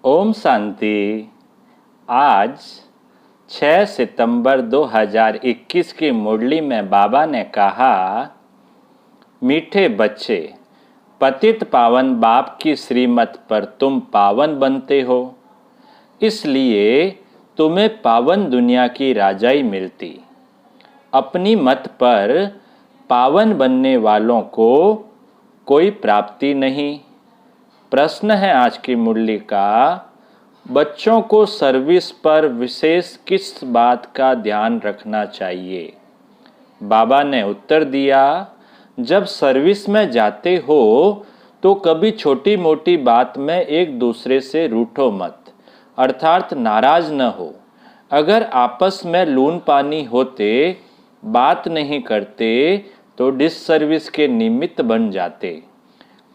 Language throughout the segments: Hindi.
ओम शांति। आज 6 सितंबर 2021 की मुरली में बाबा ने कहा, मीठे बच्चे, पतित पावन बाप की श्रीमत पर तुम पावन बनते हो, इसलिए तुम्हें पावन दुनिया की राजाई मिलती। अपनी मत पर पावन बनने वालों को कोई प्राप्ति नहीं। प्रश्न है आज की मुरली का, बच्चों को सर्विस पर विशेष किस बात का ध्यान रखना चाहिए? बाबा ने उत्तर दिया, जब सर्विस में जाते हो तो कभी छोटी मोटी बात में एक दूसरे से रूठो मत, अर्थात नाराज न हो। अगर आपस में लून पानी होते, बात नहीं करते तो डिससर्विस के निमित्त बन जाते।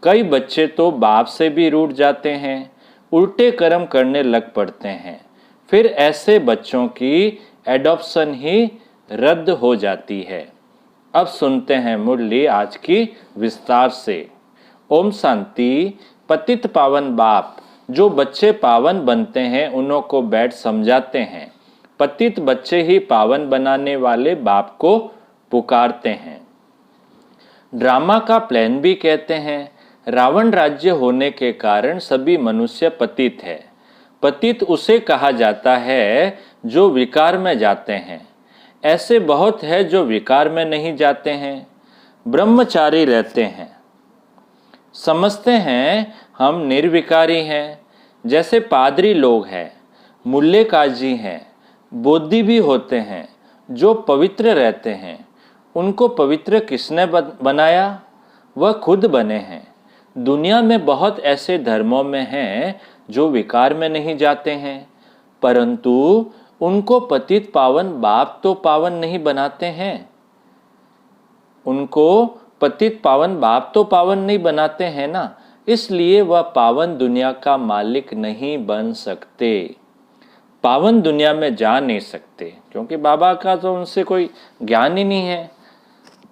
कई बच्चे तो बाप से भी रूठ जाते हैं, उल्टे कर्म करने लग पड़ते हैं। फिर ऐसे बच्चों की एडॉप्शन ही रद्द हो जाती है। अब सुनते हैं मुरली आज की विस्तार से। ओम शांति। पतित पावन बाप जो बच्चे पावन बनते हैं उन्हों को बैठ समझाते हैं। पतित बच्चे ही पावन बनाने वाले बाप को पुकारते हैं। ड्रामा का प्लान भी कहते हैं। रावण राज्य होने के कारण सभी मनुष्य पतित है। पतित उसे कहा जाता है जो विकार में जाते हैं। ऐसे बहुत है जो विकार में नहीं जाते हैं, ब्रह्मचारी रहते हैं, समझते हैं हम निर्विकारी हैं। जैसे पादरी लोग हैं, मुल्ले काजी हैं, बोधी भी होते हैं जो पवित्र रहते हैं। उनको पवित्र किसने बनाया? वह खुद बने हैं। दुनिया में बहुत ऐसे धर्मों में हैं जो विकार में नहीं जाते हैं, परंतु उनको पतित पावन बाप तो पावन नहीं बनाते हैं। उनको पतित पावन बाप तो पावन नहीं बनाते हैं ना, इसलिए वह पावन दुनिया का मालिक नहीं बन सकते, पावन दुनिया में जा नहीं सकते, क्योंकि बाबा का तो उनसे कोई ज्ञान ही नहीं है।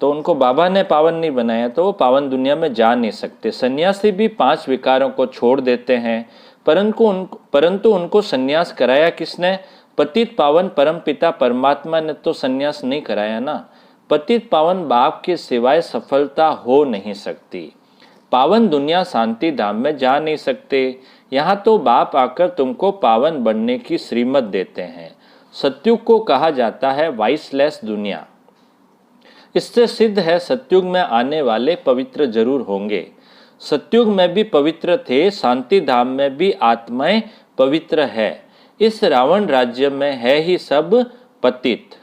तो उनको बाबा ने पावन नहीं बनाया तो वो पावन दुनिया में जा नहीं सकते। सन्यासी भी 5 विकारों को छोड़ देते हैं, परंतु उनको सन्यास कराया किसने? पतित पावन परम पिता परमात्मा ने तो सन्यास नहीं कराया ना। पतित पावन बाप के सिवाय सफलता हो नहीं सकती। पावन दुनिया शांति धाम में जा नहीं सकते। यहाँ तो बाप आकर तुमको पावन बनने की श्रीमत देते हैं। सत्युग को कहा जाता है वाइसलेस दुनिया। इससे सिद्ध है सत्युग में आने वाले पवित्र जरूर होंगे। सत्युग में भी पवित्र थे, शांति धाम में भी आत्माएं पवित्र है। इस रावण राज्य में है ही सब पतित।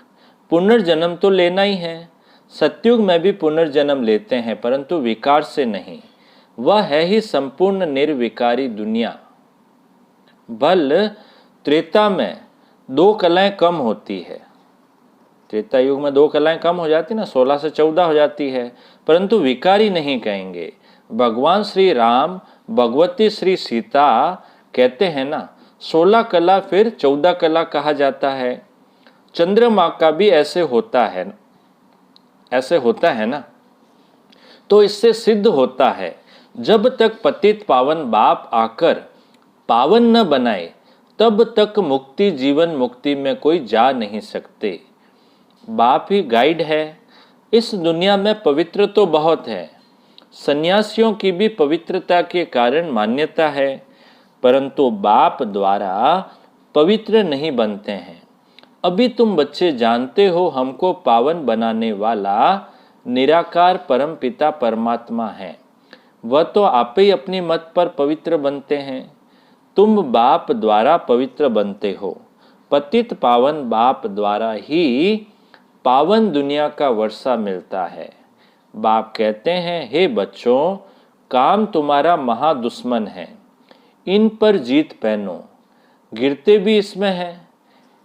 पुनर्जन्म तो लेना ही है। सत्युग में भी पुनर्जन्म लेते हैं, परंतु विकार से नहीं। वह है ही संपूर्ण निर्विकारी दुनिया। भल त्रेता में 2 कलाएं कम होती है। त्रेता युग में 2 कलाएं कम हो जाती ना, 16 से 14 हो जाती है, परंतु विकारी नहीं कहेंगे। भगवान श्री राम, भगवती श्री सीता कहते हैं ना, 16 कला फिर 14 कला कहा जाता है। चंद्रमा का भी ऐसे होता है ना। तो इससे सिद्ध होता है जब तक पतित पावन बाप आकर पावन न बनाए तब तक मुक्ति, जीवन मुक्ति में कोई जा नहीं सकते। बाप ही गाइड है। इस दुनिया में पवित्र तो बहुत है। सन्यासियों की भी पवित्रता के कारण मान्यता है, परंतु बाप द्वारा पवित्र नहीं बनते हैं। अभी तुम बच्चे जानते हो हमको पावन बनाने वाला निराकार परम पिता परमात्मा है। वह तो आप ही अपनी मत पर पवित्र बनते हैं। तुम बाप द्वारा पवित्र बनते हो। पतित पावन बाप द्वारा ही पावन दुनिया का वर्षा मिलता है। बाप कहते हैं, हे बच्चों, काम तुम्हारा महादुश्मन है, इन पर जीत पहनो। गिरते भी इसमें है।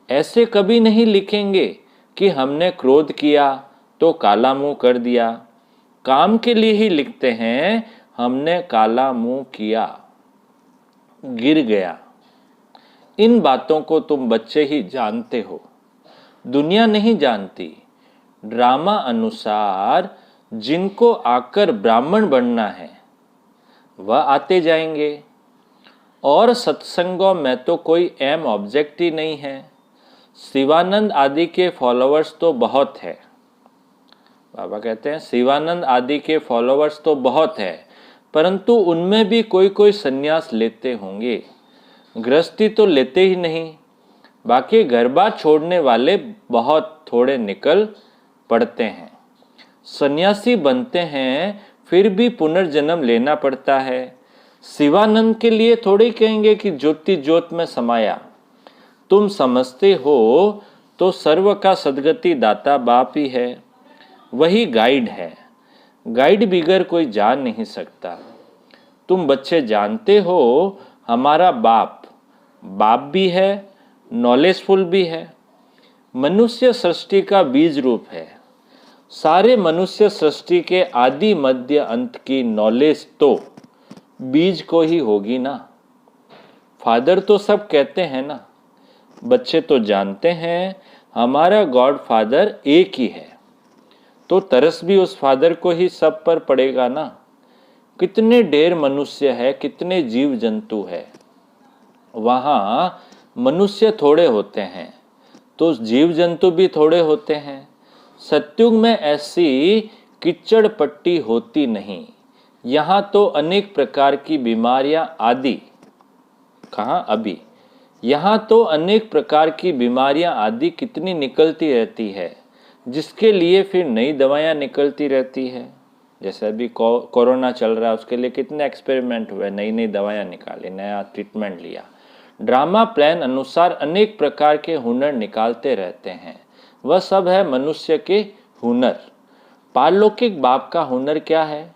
ऐसे कभी नहीं लिखेंगे कि हमने क्रोध किया तो काला मुंह कर दिया। काम के लिए ही लिखते हैं, हमने काला मुंह किया, गिर गया। इन बातों को तुम बच्चे ही जानते हो, दुनिया नहीं जानती। ड्रामा अनुसार जिनको आकर ब्राह्मण बनना है वह आते जाएंगे। और सत्संगों में तो कोई एम ऑब्जेक्ट ही नहीं है। शिवानंद आदि के फॉलोअर्स तो बहुत है, बाबा कहते हैं शिवानंद आदि के फॉलोअर्स तो बहुत है, परंतु उनमें भी कोई कोई संन्यास लेते होंगे, गृहस्थी तो लेते ही नहीं। बाकी घर बार छोड़ने वाले बहुत थोड़े निकल पड़ते हैं। सन्यासी बनते हैं फिर भी पुनर्जन्म लेना पड़ता है। शिवानंद के लिए थोड़ी कहेंगे कि ज्योति ज्योत में समाया। तुम समझते हो तो सर्व का सद्गति दाता बाप ही है, वही गाइड है। गाइड बिगर कोई जा नहीं सकता। तुम बच्चे जानते हो हमारा बाप बाप भी है, नॉलेजफुल भी है, मनुष्य सृष्टि का बीज रूप है। सारे मनुष्य सृष्टि के आदि मध्य अंत की नॉलेज तो बीज को ही होगी ना। फादर तो सब कहते हैं ना, बच्चे तो जानते हैं हमारा गॉड फादर एक ही है, तो तरस भी उस फादर को ही सब पर पड़ेगा ना। कितने ढेर मनुष्य है, कितने जीव जंतु है, वहां मनुष्य थोड़े होते हैं तो जीव जंतु भी थोड़े होते हैं। सत्युग में ऐसी कीचड़ पट्टी होती नहीं। यहाँ तो अनेक प्रकार की बीमारियां आदि, कहाँ अभी, यहाँ तो अनेक प्रकार की बीमारियां आदि कितनी निकलती रहती है, जिसके लिए फिर नई दवाइयाँ निकलती रहती है। जैसे अभी कोरोना चल रहा है, उसके लिए कितने एक्सपेरिमेंट हुए, नई नई दवाइयाँ निकाली, नया ट्रीटमेंट लिया। ड्रामा प्लान अनुसार अनेक प्रकार के हुनर निकालते रहते हैं। वह सब है मनुष्य के हुनर। पारलौकिक बाप का हुनर क्या है?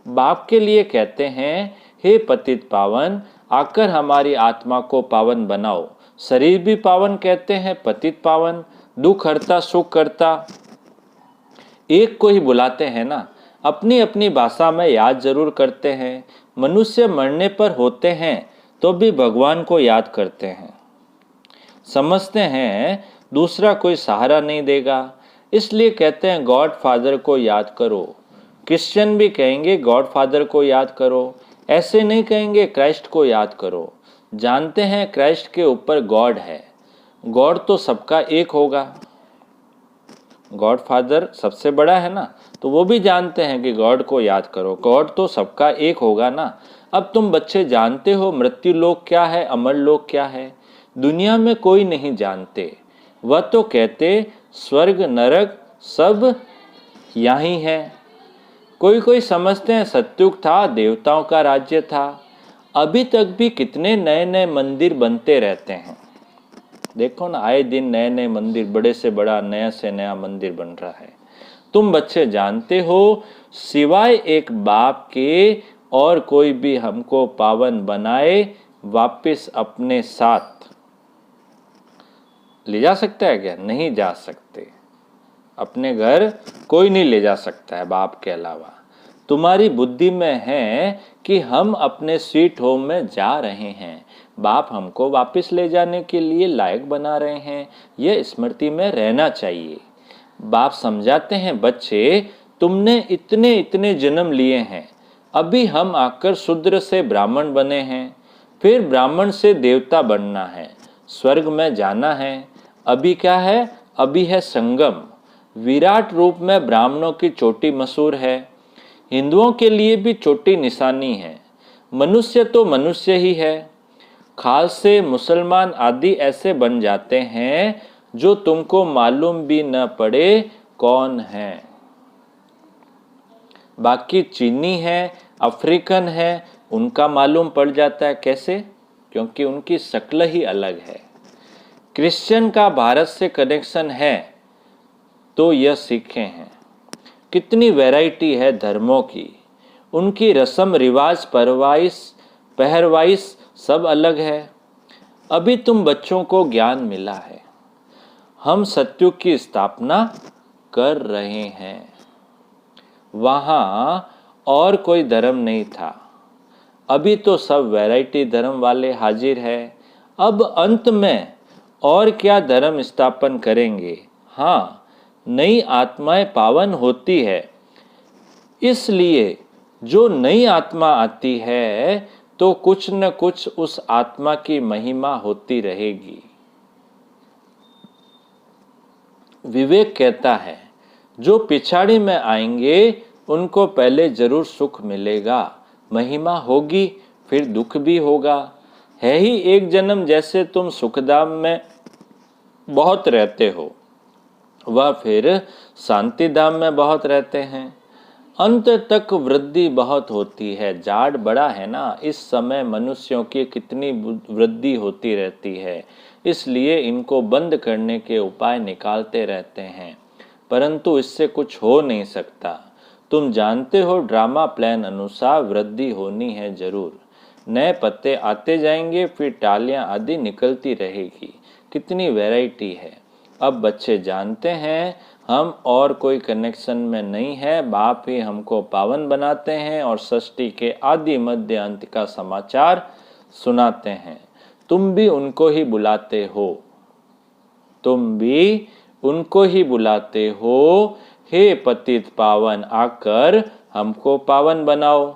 बाप के लिए कहते हैं, हे पतित पावन, आकर हमारी आत्मा को पावन बनाओ। शरीर भी पावन कहते हैं, पतित पावन, दुख हरता सुख करता, एक को ही बुलाते हैं ना। अपनी अपनी भाषा में याद जरूर करते हैं। मनुष्य मरने पर होते हैं तो भी भगवान को याद करते हैं। समझते हैं दूसरा कोई सहारा नहीं देगा, इसलिए कहते हैं गॉड फादर को याद करो। क्रिश्चियन भी कहेंगे गॉड फादर को याद करो, ऐसे नहीं कहेंगे क्राइस्ट को याद करो। जानते हैं क्राइस्ट के ऊपर गॉड है, गॉड तो सबका एक होगा। गॉड फादर सबसे बड़ा है ना, तो वो भी जानते हैं कि गॉड को याद करो, गॉड तो सबका एक होगा ना। अब तुम बच्चे जानते हो मृत्यु लोक क्या है, अमर लोक क्या है? दुनिया में कोई नहीं जानते। वह तो कहते स्वर्ग नरक सब यहीं है। कोई कोई समझते हैं सत्युग था, देवताओं का राज्य था। अभी तक भी कितने नए नए मंदिर बनते रहते हैं। देखो ना, आए दिन नए नए मंदिर, बड़े से बड़ा नया से नया मंदिर बन रहा है। तुम बच्चे जानते हो सिवाय एक बाप के और कोई भी हमको पावन बनाए वापस अपने साथ ले जा सकता है क्या? नहीं जा सकते। अपने घर कोई नहीं ले जा सकता है बाप के अलावा। तुम्हारी बुद्धि में है कि हम अपने स्वीट होम में जा रहे हैं, बाप हमको वापस ले जाने के लिए लायक बना रहे हैं, यह स्मृति में रहना चाहिए। बाप समझाते हैं बच्चे, तुमने इतने इतने जन्म लिए हैं, अभी हम आकर शूद्र से ब्राह्मण बने हैं, फिर ब्राह्मण से देवता बनना है, स्वर्ग में जाना है। अभी क्या है? अभी है संगम। विराट रूप में ब्राह्मणों की चोटी मशहूर है, हिंदुओं के लिए भी चोटी निशानी है। मनुष्य तो मनुष्य ही है, खास से मुसलमान आदि ऐसे बन जाते हैं जो तुमको मालूम भी न पड़े कौन है। बाकी चीनी है, अफ्रीकन है, उनका मालूम पड़ जाता है। कैसे? क्योंकि उनकी शक्ल ही अलग है। क्रिश्चियन का भारत से कनेक्शन है तो यह सीखे हैं। कितनी वैरायटी है धर्मों की, उनकी रस्म रिवाज पहरवाइश सब अलग है। अभी तुम बच्चों को ज्ञान मिला है, हम सत्युग की स्थापना कर रहे हैं। वहाँ और कोई धर्म नहीं था, अभी तो सब वैरायटी धर्म वाले हाजिर है। अब अंत में और क्या धर्म स्थापन करेंगे? हाँ, नई आत्माएं पावन होती है, इसलिए जो नई आत्मा आती है तो कुछ न कुछ उस आत्मा की महिमा होती रहेगी। विवेक कहता है जो पिछाड़ी में आएंगे उनको पहले जरूर सुख मिलेगा, महिमा होगी, फिर दुख भी होगा। है ही एक जन्म, जैसे तुम सुखधाम में बहुत रहते हो, वह फिर शांति धाम में बहुत रहते हैं। अंत तक वृद्धि बहुत होती है। जाड़ बड़ा है ना, इस समय मनुष्यों की कितनी वृद्धि होती रहती है, इसलिए इनको बंद करने के उपाय निकालते रहते हैं, परंतु इससे कुछ हो नहीं सकता। तुम जानते हो ड्रामा प्लान अनुसार वृद्धि होनी है जरूर। नए पत्ते आते जाएंगे, फिर टालियां आदि निकलती रहेगी। कितनी वैरायटी है। अब बच्चे जानते हैं हम और कोई कनेक्शन में नहीं है, बाप ही हमको पावन बनाते हैं और सृष्टि के आदि मध्य अंत का समाचार सुनाते हैं। तुम भी उनको ही बुलाते हो, तुम भी उनको ही बुलाते हो। हे पतित पावन, आकर हमको पावन बनाओ,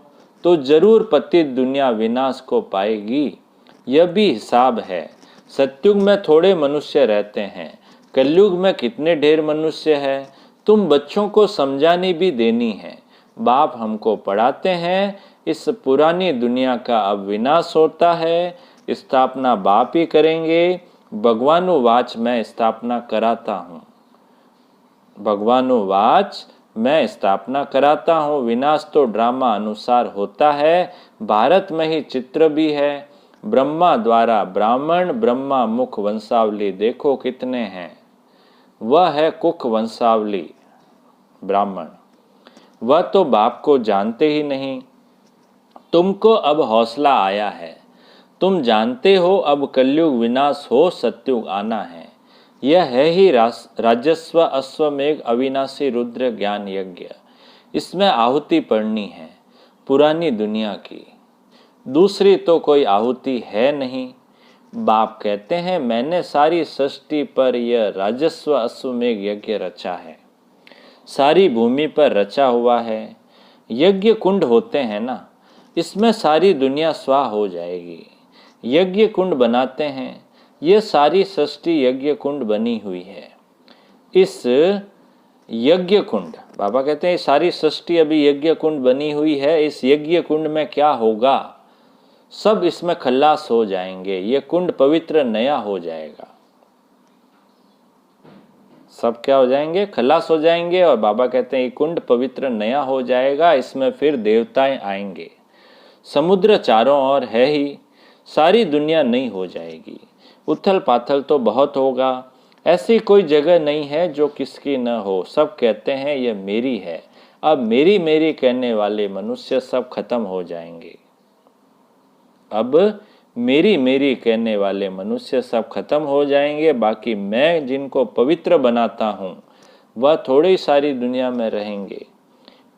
तो जरूर पतित दुनिया विनाश को पाएगी। यह भी हिसाब है। सतयुग में थोड़े मनुष्य रहते हैं, कलयुग में कितने ढेर मनुष्य है। तुम बच्चों को समझानी भी देनी है। बाप हमको पढ़ाते हैं इस पुरानी दुनिया का अब विनाश होता है, स्थापना बाप ही करेंगे। भगवानुवाच मैं स्थापना कराता हूँ, भगवानुवाच मैं स्थापना कराता हूँ। विनाश तो ड्रामा अनुसार होता है। भारत में ही चित्र भी है। ब्रह्मा द्वारा ब्राह्मण, ब्रह्मा मुख वंशावली देखो कितने हैं। वह है कुख वंशावली ब्राह्मण, वह तो बाप को जानते ही नहीं। तुमको अब हौसला आया है, तुम जानते हो अब कलयुग विनाश हो, सतयुग आना है। यह है ही राजस्व अश्वमेघ अविनाशी रुद्र ज्ञान यज्ञ। इसमें आहुति पड़नी है पुरानी दुनिया की, दूसरी तो कोई आहुति है नहीं। बाप कहते हैं मैंने सारी सृष्टि पर यह राजस्व अश्वमेघ यज्ञ रचा है, सारी भूमि पर रचा हुआ है। यज्ञ कुंड होते हैं ना, इसमें सारी दुनिया स्वाह हो जाएगी। यज्ञ कुंड बनाते हैं, ये सारी सृष्टि यज्ञ कुंड बनी हुई है। इस यज्ञ कुंड, बाबा कहते हैं सारी सृष्टि अभी यज्ञ कुंड बनी हुई है। इस यज्ञ कुंड में क्या होगा, सब इसमें खल्लास हो जाएंगे। ये कुंड पवित्र नया हो जाएगा, सब क्या हो जाएंगे, खल्लास हो जाएंगे। और बाबा कहते हैं ये कुंड पवित्र नया हो जाएगा, इसमें फिर देवताएं आएंगे। समुद्र चारों ओर है ही, सारी दुनिया नई हो जाएगी। उथल पाथल तो बहुत होगा, ऐसी कोई जगह नहीं है जो किसकी न हो। सब कहते हैं यह मेरी है। अब मेरी मेरी कहने वाले मनुष्य सब खत्म हो जाएंगे। अब मेरी मेरी कहने वाले मनुष्य सब खत्म हो जाएंगे। बाकी मैं जिनको पवित्र बनाता हूँ वह थोड़ी सारी दुनिया में रहेंगे।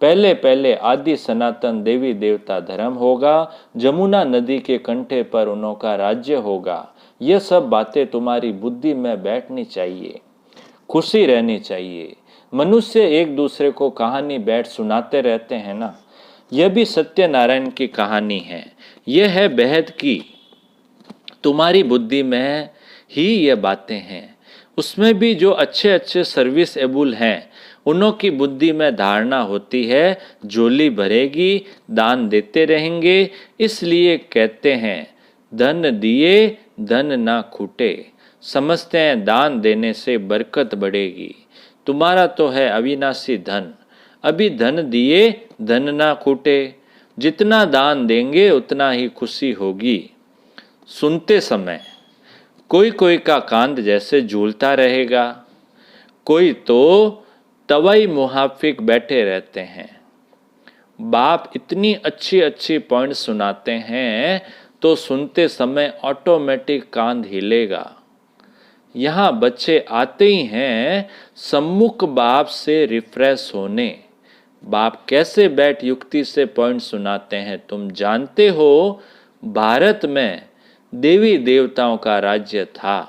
पहले पहले आदि सनातन देवी देवता धर्म होगा, जमुना नदी के कंठे पर उनका राज्य होगा। यह सब बातें तुम्हारी बुद्धि में बैठनी चाहिए, खुशी रहनी चाहिए। मनुष्य एक दूसरे को कहानी बैठ सुनाते रहते हैं ना, यह भी सत्यनारायण की कहानी है। यह है बेहद की, तुम्हारी बुद्धि में ही यह बातें हैं। उसमें भी जो अच्छे अच्छे सर्विस एबुल हैं उन्हों की बुद्धि में धारणा होती है झोली भरेगी, दान देते रहेंगे। इसलिए कहते हैं धन दिए धन ना खूटे। समझते हैं दान देने से बरकत बढ़ेगी। तुम्हारा तो है अविनाशी धन, अभी धन दिए धन ना खूटे। जितना दान देंगे उतना ही खुशी होगी। सुनते समय कोई कोई का कांध जैसे झूलता रहेगा, कोई तो तवाई मुहाफिक बैठे रहते हैं। बाप इतनी अच्छी अच्छी पॉइंट सुनाते हैं तो सुनते समय ऑटोमेटिक कांध हिलेगा। यहाँ बच्चे आते ही हैं सम्मुख बाप से रिफ्रेश होने। बाप कैसे बैठ युक्ति से पॉइंट सुनाते हैं। तुम जानते हो भारत में देवी देवताओं का राज्य था।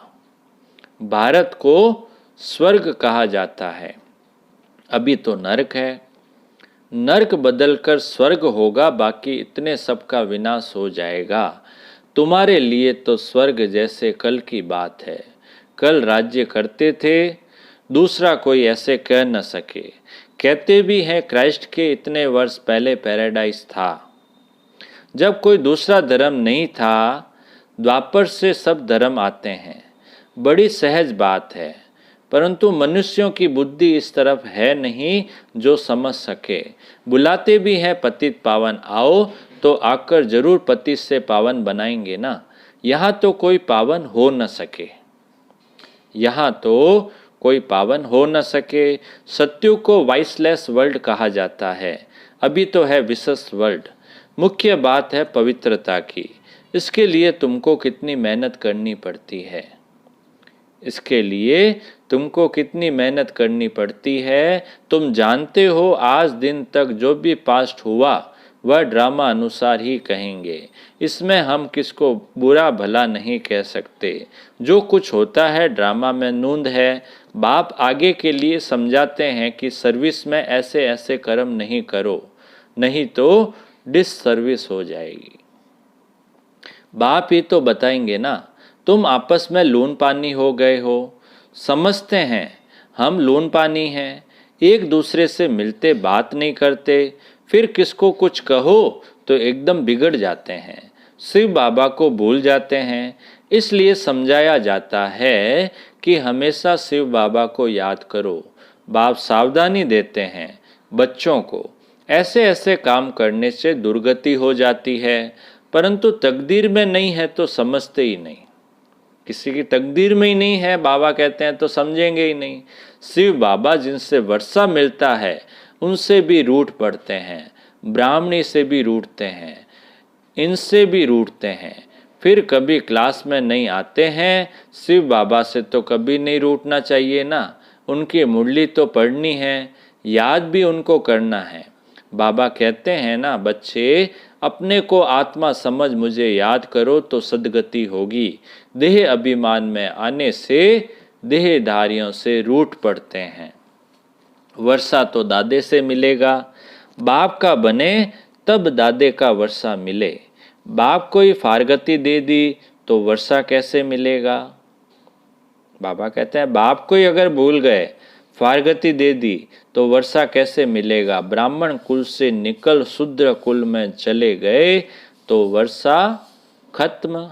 भारत को स्वर्ग कहा जाता है, अभी तो नरक है। नर्क बदलकर स्वर्ग होगा, बाकी इतने सब का विनाश हो जाएगा। तुम्हारे लिए तो स्वर्ग जैसे कल की बात है। कल राज्य करते थे, दूसरा कोई ऐसे कह न सके। कहते भी हैं क्राइस्ट के इतने वर्ष पहले पैराडाइज था, जब कोई दूसरा धर्म नहीं था। द्वापर से सब धर्म आते हैं, बड़ी सहज बात है। परंतु मनुष्यों की बुद्धि इस तरफ है नहीं जो समझ सके। बुलाते भी हैं पतित पावन, आओ तो आकर जरूर पतित से पावन बनाएंगे ना। यहाँ तो कोई पावन हो न सके, यहाँ तो कोई पावन हो न सके। सत्युग को वाइसलेस वर्ल्ड कहा जाता है, अभी तो है विशेष वर्ल्ड। मुख्य बात है पवित्रता की। इसके लिए तुमको कितनी मेहनत करनी पड़ती है, इसके लिए तुमको कितनी मेहनत करनी पड़ती है। तुम जानते हो आज दिन तक जो भी पास्ट हुआ वह ड्रामा अनुसार ही कहेंगे। इसमें हम किसको बुरा भला नहीं कह सकते। जो कुछ होता है ड्रामा में नूंद है। बाप आगे के लिए समझाते हैं कि सर्विस में ऐसे ऐसे कर्म नहीं करो, नहीं तो डिससर्विस हो जाएगी। बाप ही तो बताएंगे ना। तुम आपस में लून पानी हो गए हो। समझते हैं हम लून पानी हैं, एक दूसरे से मिलते बात नहीं करते, फिर किसको कुछ कहो तो एकदम बिगड़ जाते हैं, शिव बाबा को भूल जाते हैं। इसलिए समझाया जाता है कि हमेशा शिव बाबा को याद करो। बाप सावधानी देते हैं बच्चों को, ऐसे ऐसे काम करने से दुर्गति हो जाती है। परंतु तकदीर में नहीं है तो समझते ही नहीं। किसी की तकदीर में ही नहीं है, बाबा कहते हैं तो समझेंगे ही नहीं। शिव बाबा जिनसे वर्षा मिलता है उनसे भी रूठ पड़ते हैं, ब्राह्मणी से भी रूठते हैं, इनसे भी रूठते हैं, फिर कभी क्लास में नहीं आते हैं। शिव बाबा से तो कभी नहीं रूठना चाहिए ना। उनकी मुरली तो पढ़नी है, याद भी उनको करना है। बाबा कहते हैं ना, बच्चे अपने को आत्मा समझ मुझे याद करो तो सदगति होगी। देह अभिमान में आने से देहधारियों से रूठ पड़ते हैं। वर्षा तो दादे से मिलेगा, बाप का बने तब दादे का वर्षा मिले। बाप को ही फारगति दे दी तो वर्षा कैसे मिलेगा। बाबा कहते हैं बाप को ही अगर भूल गए, फारगति दे दी तो वर्षा कैसे मिलेगा। ब्राह्मण कुल से निकल शूद्र कुल में चले गए तो वर्षा खत्म,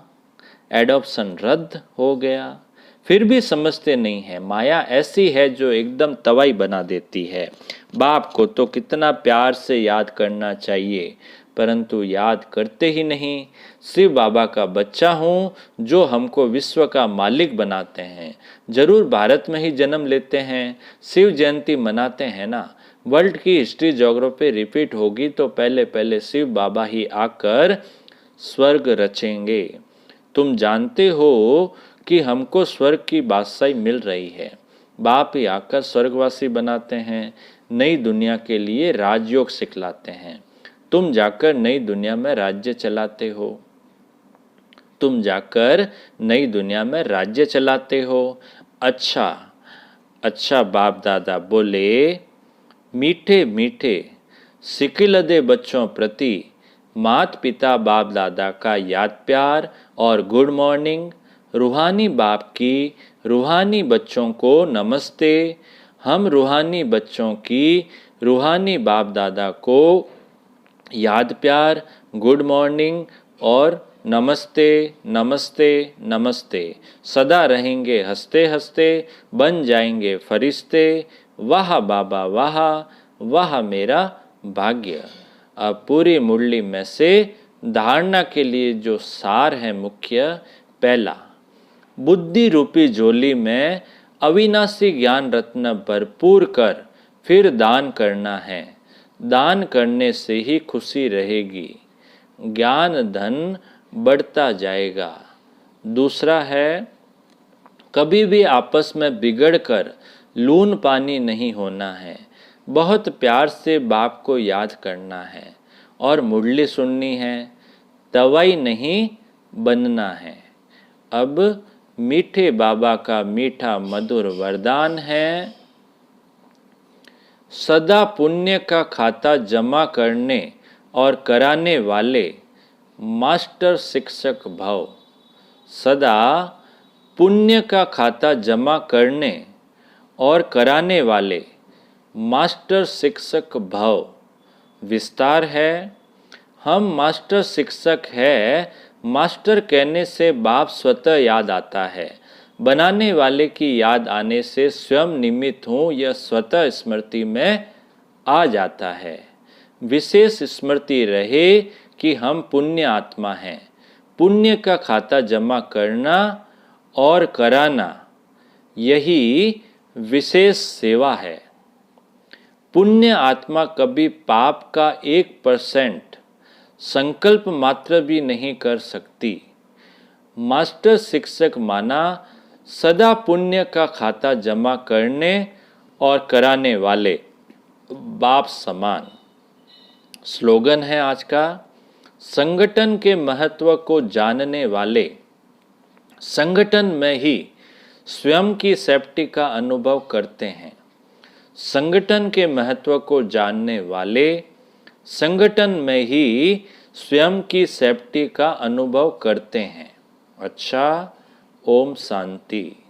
एडॉप्शन रद्द हो गया। फिर भी समझते नहीं है, माया ऐसी है जो एकदम तवाई बना देती है। बाप को तो कितना प्यार से याद करना चाहिए, परंतु याद करते ही नहीं। शिव बाबा का बच्चा हूँ जो हमको विश्व का मालिक बनाते हैं। जरूर भारत में ही जन्म लेते हैं, शिव जयंती मनाते हैं ना। वर्ल्ड की हिस्ट्री ज्योग्राफी रिपीट होगी तो पहले पहले शिव बाबा ही आकर स्वर्ग रचेंगे। तुम जानते हो कि हमको स्वर्ग की बादशाही मिल रही है। बाप ही आकर स्वर्गवासी बनाते हैं, नई दुनिया के लिए राजयोग सिखलाते हैं। तुम जाकर नई दुनिया में राज्य चलाते हो, तुम जाकर नई दुनिया में राज्य चलाते हो। अच्छा अच्छा बाप दादा बोले, मीठे मीठे सिकिलदे बच्चों प्रति मात पिता बाप दादा का याद प्यार और गुड मॉर्निंग। रूहानी बाप की रूहानी बच्चों को नमस्ते। हम रूहानी बच्चों की रूहानी बाप दादा को याद प्यार, गुड मॉर्निंग और नमस्ते नमस्ते नमस्ते। सदा रहेंगे हंसते हंसते, बन जाएंगे फरिश्ते। वाह बाबा वाह, वाह मेरा भाग्य। अब पूरी मुरली में से धारणा के लिए जो सार है मुख्य, पहला, बुद्धि रूपी झोली में अविनाशी ज्ञान रत्न भरपूर कर फिर दान करना है। दान करने से ही खुशी रहेगी, ज्ञान धन बढ़ता जाएगा। दूसरा है, कभी भी आपस में बिगड़कर लून पानी नहीं होना है। बहुत प्यार से बाप को याद करना है और मुरली सुननी है, तवाई नहीं बनना है। अब मीठे बाबा का मीठा मधुर वरदान है, सदा पुण्य का खाता जमा करने और कराने वाले मास्टर शिक्षक भव। सदा पुण्य का खाता जमा करने और कराने वाले मास्टर शिक्षक भव। विस्तार है, हम मास्टर शिक्षक है। मास्टर कहने से बाप स्वतः याद आता है। बनाने वाले की याद आने से स्वयं निमित्त हूँ यह स्वतः स्मृति में आ जाता है। विशेष स्मृति रहे कि हम पुण्य आत्मा हैं। पुण्य का खाता जमा करना और कराना यही विशेष सेवा है। पुण्य आत्मा कभी पाप का 1% संकल्प मात्र भी नहीं कर सकती। मास्टर शिक्षक माना सदा पुण्य का खाता जमा करने और कराने वाले बाप समान। स्लोगन है आज का, संगठन के महत्व को जानने वाले संगठन में ही स्वयं की सेफ्टी का अनुभव करते हैं। संगठन के महत्व को जानने वाले संगठन में ही स्वयं की सेफ्टी का अनुभव करते हैं। अच्छा, ओम शांति।